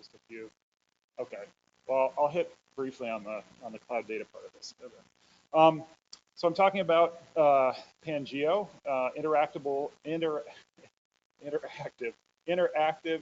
just a few. Okay. Well, I'll hit briefly on the cloud data part of this. So I'm talking about Pangeo, interactive,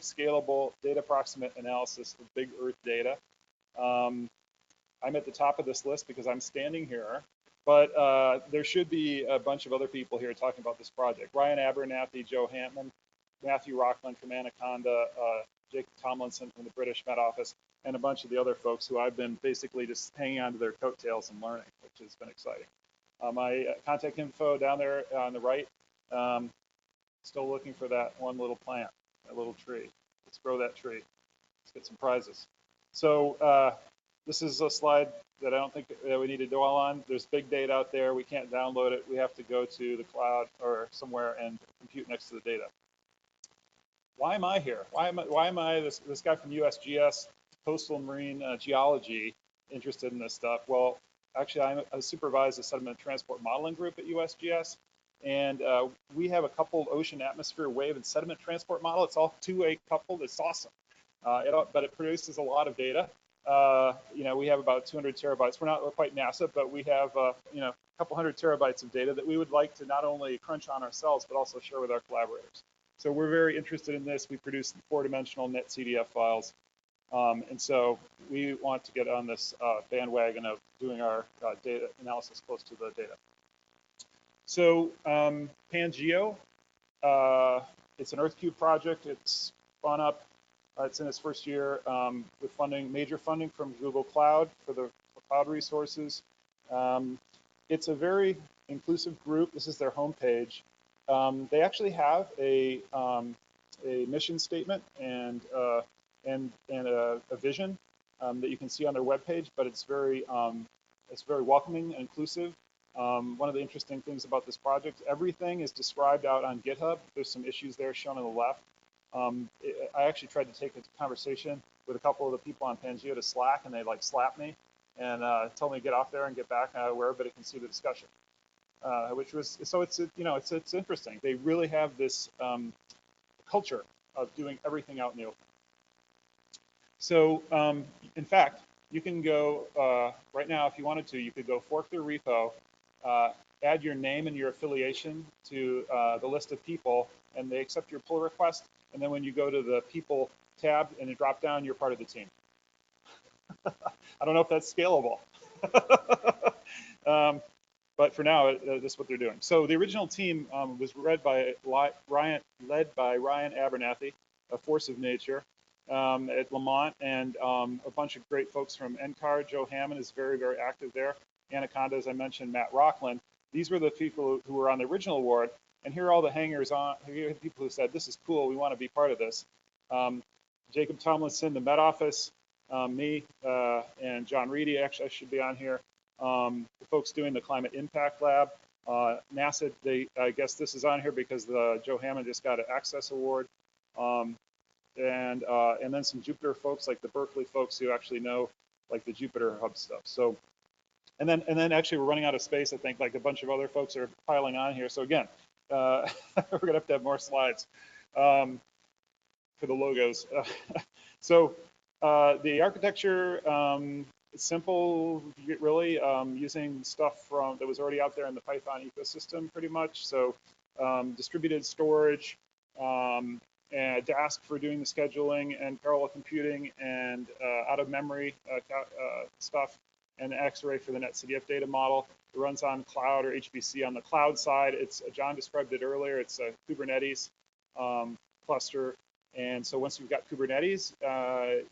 scalable, data-proximate analysis of big Earth data. I'm at the top of this list because I'm standing here, but there should be a bunch of other people here talking about this project. Ryan Abernathy, Joe Hampman, Matthew Rockland from Anaconda, Jacob Tomlinson from the British Met Office, and a bunch of the other folks who I've been basically just hanging on to their coattails and learning, which has been exciting. My contact info down there on the right. Still looking for that one little plant, that little tree. Let's grow that tree. Let's get some prizes. So this is a slide that I don't think that we need to dwell on. There's big data out there. We can't download it. We have to go to the cloud or somewhere and compute next to the data. Why am I here? Why am I this guy from USGS, coastal and marine geology, interested in this stuff? Well, actually, I supervise the sediment transport modeling group at USGS, and we have a coupled ocean atmosphere wave and sediment transport model. It's all two-way coupled. It's awesome, but it produces a lot of data. We have about 200 terabytes. We're not quite NASA, but we have a couple hundred terabytes of data that we would like to not only crunch on ourselves, but also share with our collaborators. So we're very interested in this. We produce 4-dimensional net CDF files. And so we want to get on this bandwagon of doing our data analysis close to the data. So Pangeo, it's an EarthCube project. It's spun up. It's in its first year with major funding from Google Cloud for the cloud resources. It's a very inclusive group. This is their homepage. They actually have a mission statement and a vision that you can see on their webpage, but it's very welcoming and inclusive. One of the interesting things about this project, everything is described out on GitHub. There's some issues there shown on the left. I actually tried to take a conversation with a couple of the people on Pangeo to Slack, and they slapped me and told me to get off there and get back where everybody can see the discussion. Which was it's interesting. They really have this culture of doing everything out in the open. So in fact, you can go right now if you wanted to. You could go fork their repo, add your name and your affiliation to the list of people, and they accept your pull request. And then when you go to the people tab and you drop down, you're part of the team. I don't know if that's scalable. But for now, this is what they're doing. So the original team was led by Ryan Abernathy, a force of nature, at Lamont, and a bunch of great folks from NCAR. Joe Hammond is very, very active there. Anaconda, as I mentioned, Matt Rockland. These were the people who were on the original award. And here are all the hangers on. Here are the people who said, this is cool, we want to be part of this. Jacob Tomlinson, the Met Office, me, and John Reedy, actually I should be on here. The folks doing the Climate Impact Lab. NASA, I guess this is on here because Joe Hammond just got an Access Award. And then some Jupyter folks, like the Berkeley folks who actually know like the JupyterHub stuff. So, and then actually we're running out of space. I think like a bunch of other folks are piling on here. So again, we're gonna have to have more slides for the logos. So the architecture, it's simple, really, using stuff that was already out there in the Python ecosystem, pretty much. So distributed storage, and dask for doing the scheduling, and parallel computing, and out-of-memory stuff, and Xarray for the NetCDF data model. It runs on cloud or HPC. On the cloud side, John described it earlier. It's a Kubernetes cluster. And so once you've got Kubernetes,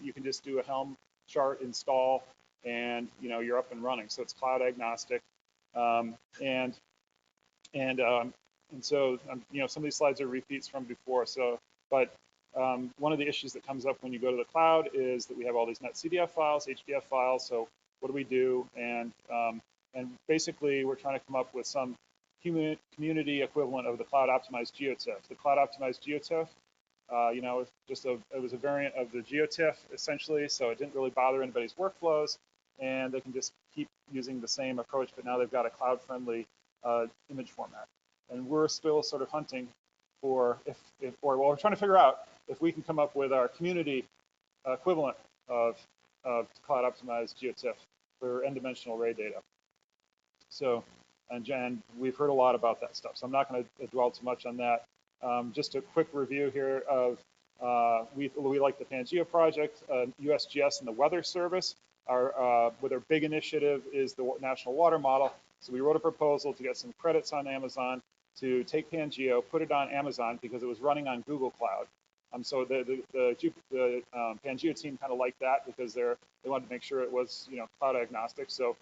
you can just do a Helm chart install, and you're up and running. So it's cloud agnostic, and so some of these slides are repeats from before. So, but one of the issues that comes up when you go to the cloud is that we have all these NetCDF files, HDF files. So what do we do? And basically we're trying to come up with some community equivalent of the cloud optimized GeoTIFF. The cloud optimized GeoTIFF, it was a variant of the GeoTIFF essentially, so it didn't really bother anybody's workflows, and they can just keep using the same approach, but now they've got a cloud-friendly image format. And we're still sort of hunting for we're trying to figure out if we can come up with our community equivalent of cloud optimized GeoTIFF for n-dimensional array data. So, and we've heard a lot about that stuff, so I'm not going to dwell too much on that. Just a quick review here of, we like the Pangeo project, USGS and the Weather Service. With our big initiative is the National Water Model. So we wrote a proposal to get some credits on Amazon to take Pangeo, put it on Amazon because it was running on Google Cloud. So the Pangeo team kind of liked that because they wanted to make sure it was cloud agnostic. So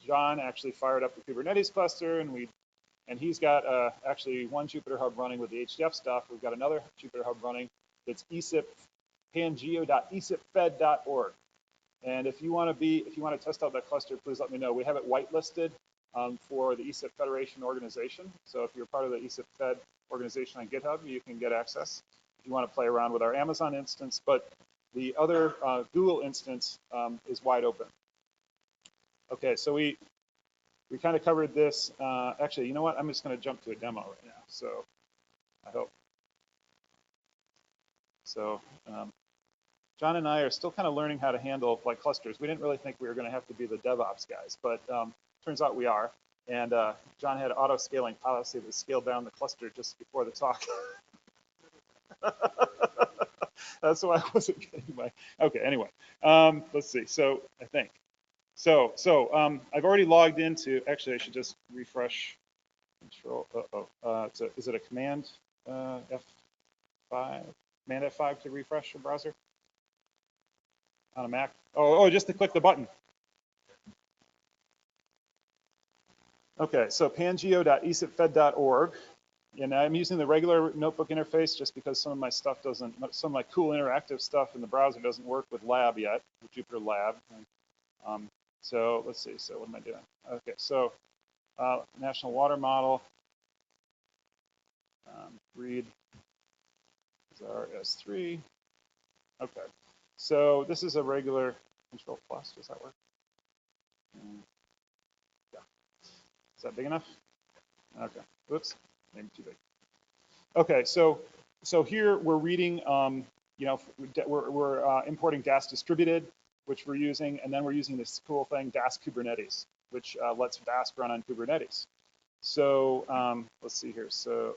John actually fired up the Kubernetes cluster, and he's got actually one JupyterHub running with the HDF stuff. We've got another JupyterHub running that's ESIP, pangeo.esipfed.org. And if you want to test out that cluster, please let me know. We have it whitelisted for the ESIP Federation organization. So if you're part of the ESIP Fed organization on GitHub, you can get access if you want to play around with our Amazon instance. But the other Google instance is wide open. Okay, so we kind of covered this. Actually, you know what? I'm just going to jump to a demo right now. So I hope. So John and I are still kind of learning how to handle like clusters. We didn't really think we were going to have to be the DevOps guys, but turns out we are. And John had auto scaling policy that scaled down the cluster just before the talk. That's why I wasn't getting my. Okay, anyway, let's see. So I think. So I've already logged into. Actually, I should just refresh. Control. Is it a command F5? Command F5 to refresh your browser on a Mac? Oh, just to click the button. Okay, so pangeo.esipfed.org. And I'm using the regular notebook interface just because some of my stuff doesn't, some of my cool interactive stuff in the browser doesn't work with Lab yet, with Jupyter Lab. So let's see, so what am I doing? Okay, so National Water Model, read Xarray S3. Okay, so this is a regular Control Plus, does that work? Yeah, is that big enough? Okay, oops, maybe too big. Okay, so here we're reading, we're importing dask distributed, which we're using, and then we're using this cool thing, dask-Kubernetes, which lets dask run on Kubernetes. So let's see here. So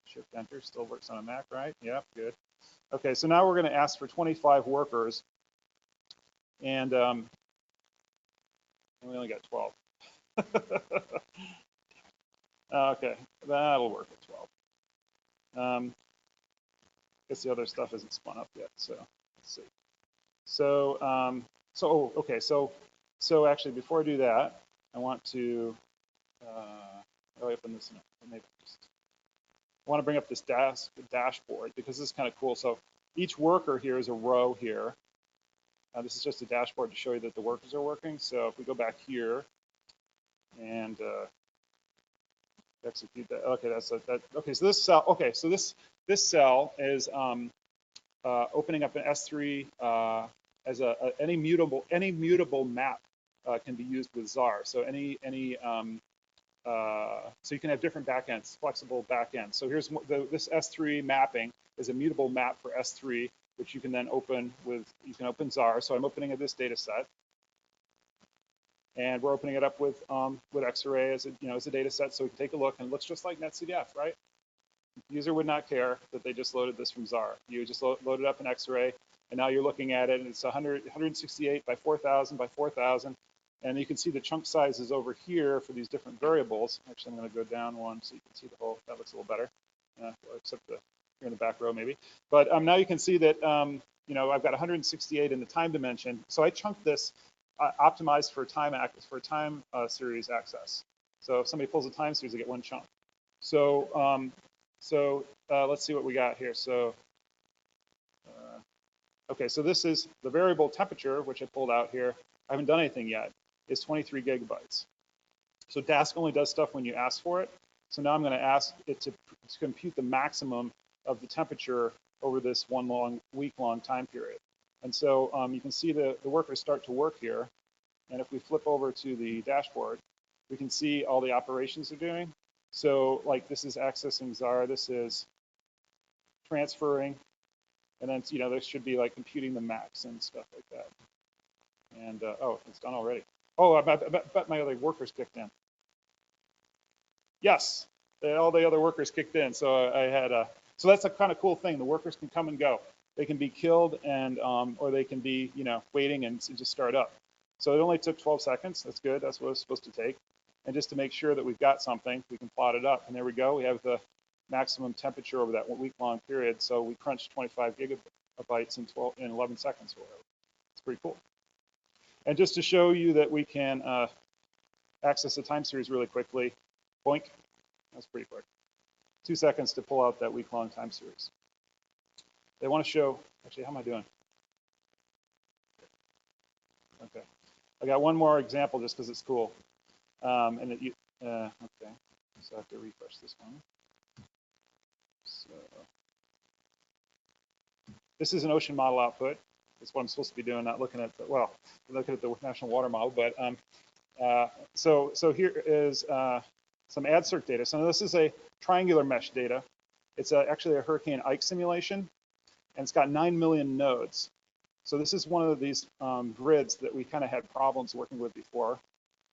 Shift Enter still works on a Mac, right? Yeah, good. Okay, so now we're going to ask for 25 workers, and we only got 12. Okay, that'll work at 12. Guess the other stuff isn't spun up yet, so let's see. So, okay, so actually, before I do that, I want to, how do I open this? Maybe I want to bring up this dashboard because this is kind of cool. So each worker here is a row here. This is just a dashboard to show you that the workers are working. So if we go back here and execute that, okay, okay. So this cell, okay, so this cell is opening up an S3 as any mutable map can be used with Xarray. So so you can have different backends, flexible backends. So here's this S3 mapping is a mutable map for S3, which you can then open with. You can open Xarray. So I'm opening this data set, and we're opening it up with Xarray as a data set. So we can take a look, and it looks just like NetCDF, right? The user would not care that they just loaded this from Xarray. You just load it up in Xarray, and now you're looking at it, and it's 168 by 4,000 by 4,000. And you can see the chunk sizes over here for these different variables. Actually, I'm going to go down one so you can see the whole. That looks a little better, except you're in the back row maybe. But now you can see that I've got 168 in the time dimension. So I chunked this optimized for time series access. So if somebody pulls a time series, they get one chunk. So let's see what we got here. So okay, so this is the variable temperature, which I pulled out here. I haven't done anything yet. Is 23 gigabytes. So Dask only does stuff when you ask for it. So now I'm going to ask it to compute the maximum of the temperature over this week-long time period. And so you can see the workers start to work here. And if we flip over to the dashboard, we can see all the operations they're doing. So like this is accessing Xarray, this is transferring And then, you know, there should be like computing the max and stuff like that. And, oh, it's done already. Oh, I bet my other workers kicked in. Yes, all the other workers kicked in. So I had so that's a kind of cool thing. The workers can come and go. They can be killed and, or they can be, you know, waiting and just start up. So it only took 12 seconds. That's good. That's what it's supposed to take. And just to make sure that we've got something, we can plot it up. And there we go. We have the maximum temperature over that week-long period. So we crunched 25 gigabytes in 11 seconds or whatever. It's pretty cool. And just to show you that we can access the time series really quickly, boink, that's pretty quick. 2 seconds to pull out that week-long time series. They want to show, actually, how am I doing? Okay. I got one more example just because it's cool. And it, okay, so I have to refresh this one. So this is an ocean model output. That's what I'm supposed to be doing, not looking at the, well, looking at the National Water Model. But so here is some AdCirc data. So this is a triangular mesh data. It's actually a Hurricane Ike simulation, and it's got 9 million nodes. So this is one of these grids that we kind of had problems working with before.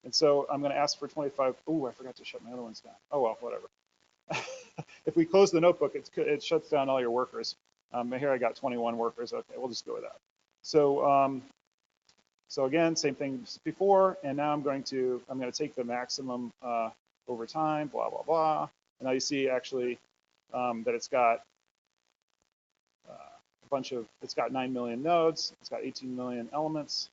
And so I'm going to ask for 25. Oh, I forgot to shut my other ones down. Oh, well, whatever. If we close the notebook, it shuts down all your workers. Here I got 21 workers. Okay, we'll just go with that. So so again, same thing as before. And now I'm going to take the maximum over time, blah, blah, blah. And now you see actually that it's got it's got 9 million nodes. It's got 18 million elements.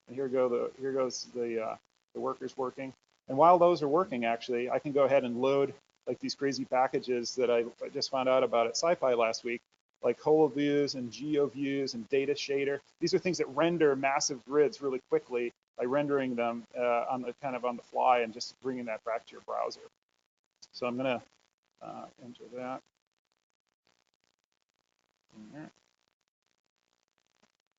And here goes the workers working. And while those are working, actually, I can go ahead and load like these crazy packages that I just found out about at SciFi last week, like HoloViews and GeoViews and Data Shader. These are things that render massive grids really quickly by rendering them on the fly and just bringing that back to your browser. So I'm going to enter that.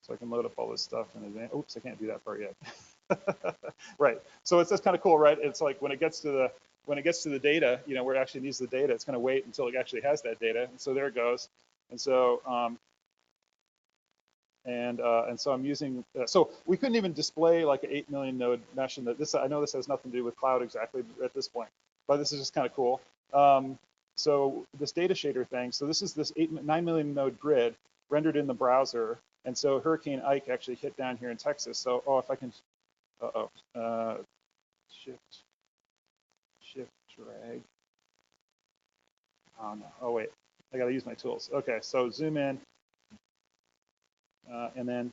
So I can load up all this stuff in advance. Oops, I can't do that part yet. Right. So it's just kind of cool, right? It's like when it gets to the data, you know, where it actually needs the data, it's going to wait until it actually has that data. And so there it goes. And so and so I'm using. So we couldn't even display like an 8 million node mesh. And this, I know this has nothing to do with cloud exactly at this point, but this is just kind of cool. So this data shader thing. So this is this 9 million node grid rendered in the browser. And so Hurricane Ike actually hit down here in Texas. So, if I can, shift, drag. Oh no, oh wait, I gotta use my tools. Okay, so zoom in, and then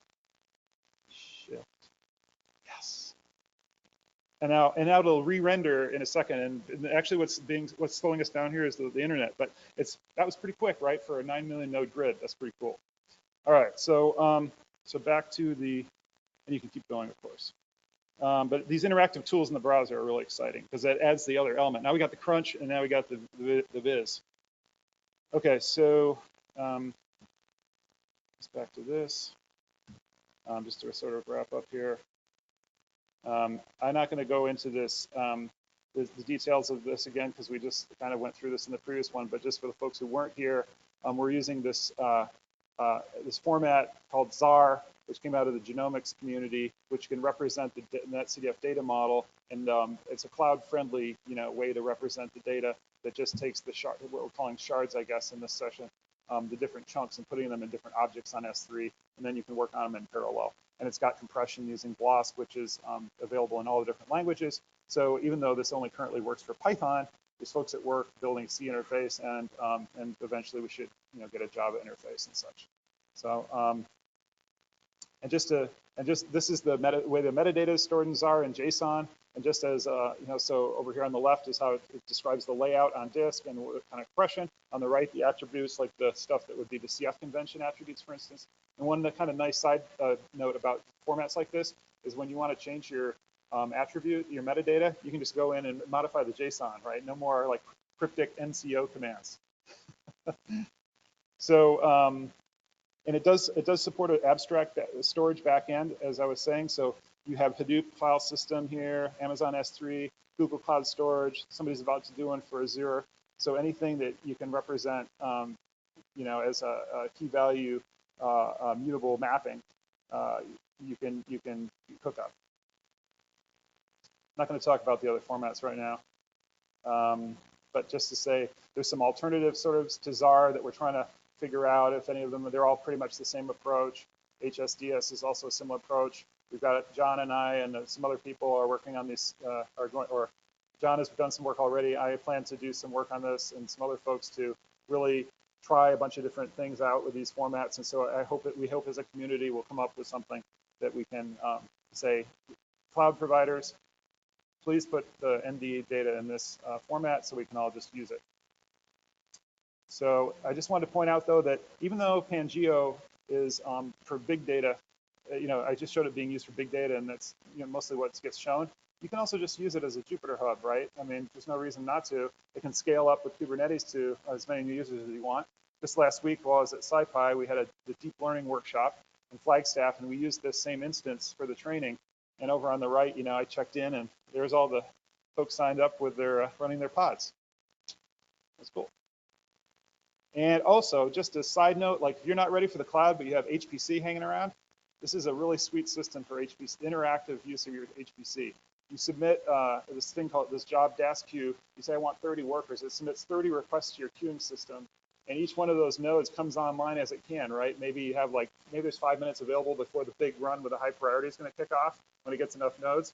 shift, yes. And now it'll re-render in a second. And actually what's slowing us down here is the internet, but that was pretty quick, right? For a 9 million node grid, that's pretty cool. All right, so so back to and you can keep going, of course. But these interactive tools in the browser are really exciting because that adds the other element. Now we got the crunch, and now we got the viz. Okay, so let's back to this. Just to sort of wrap up here. I'm not going to go into this the details of this again because we just kind of went through this in the previous one. But just for the folks who weren't here, we're using this. This format called Xarray, which came out of the genomics community, which can represent the NetCDF data model, and it's a cloud-friendly, you know, way to represent the data that just takes the what we're calling shards, I guess, in this session, the different chunks and putting them in different objects on S3, and then you can work on them in parallel. And it's got compression using BLAS, which is available in all the different languages. So even though this only currently works for Python, there's folks at work building a C interface, and eventually we should, you know, get a Java interface and such. So this is the way the metadata is stored in Xarray and JSON, and just as you know, so over here on the left is how it describes the layout on disk and what kind of expression. On the right, the attributes, like the stuff that would be the CF convention attributes, for instance. And one kind of nice side note about formats like this is when you want to change your attribute, your metadata, you can just go in and modify the JSON, right? No more like cryptic NCO commands. So, and it does support an abstract storage backend, as I was saying. So you have Hadoop file system here, Amazon S3, Google Cloud Storage. Somebody's about to do one for Azure. So anything that you can represent, you know, as a key value mutable mapping, you can cook up. I'm not going to talk about the other formats right now, but just to say there's some alternatives sort of to Xarr that we're trying to figure out if any of them, they're all pretty much the same approach. HSDS is also a similar approach. We've got John and I and some other people are working on this, or John has done some work already. I plan to do some work on this and some other folks to really try a bunch of different things out with these formats. And so I hope that we hope as a community we'll come up with something that we can say, cloud providers, please put the ND data in this format so we can all just use it. So I just wanted to point out, though, that even though Pangeo is for big data, I just showed it being used for big data, and that's mostly what gets shown. You can also just use it as a JupyterHub, right? I mean, there's no reason not to. It can scale up with Kubernetes to as many users as you want. This last week, while I was at SciPy, we had the deep learning workshop in Flagstaff, and we used this same instance for the training. And over on the right, I checked in, and there's all the folks signed up with their running their pods. That's cool. And also, just a side note, like if you're not ready for the cloud, but you have HPC hanging around, this is a really sweet system for HPC, interactive use of your HPC. You submit this thing called this job dask-jobqueue. You say, I want 30 workers. It submits 30 requests to your queuing system. And each one of those nodes comes online as it can, right? Maybe you have maybe there's 5 minutes available before the big run with a high priority is going to kick off when it gets enough nodes.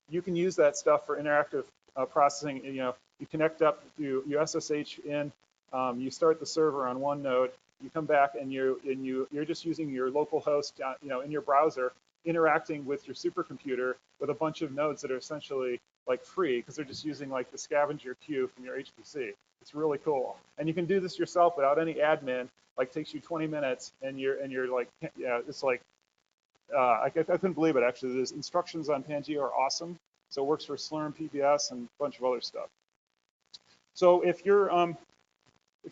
You can use that stuff for interactive processing. You connect up, you SSH in, you start the server on one node. You come back and you're just using your local host, in your browser, interacting with your supercomputer with a bunch of nodes that are essentially free because they're just using the scavenger queue from your HPC. It's really cool, and you can do this yourself without any admin. Takes you 20 minutes, and you're it's I couldn't believe it actually. The instructions on Pangeo are awesome. So it works for Slurm, PBS, and a bunch of other stuff. So if you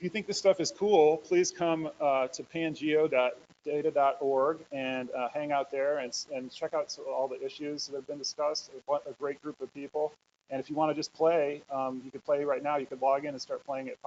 think this stuff is cool, please come to pangeo.data.org and hang out there and check out all the issues that have been discussed. A great group of people. And if you want to just play, you could play right now. You could log in and start playing at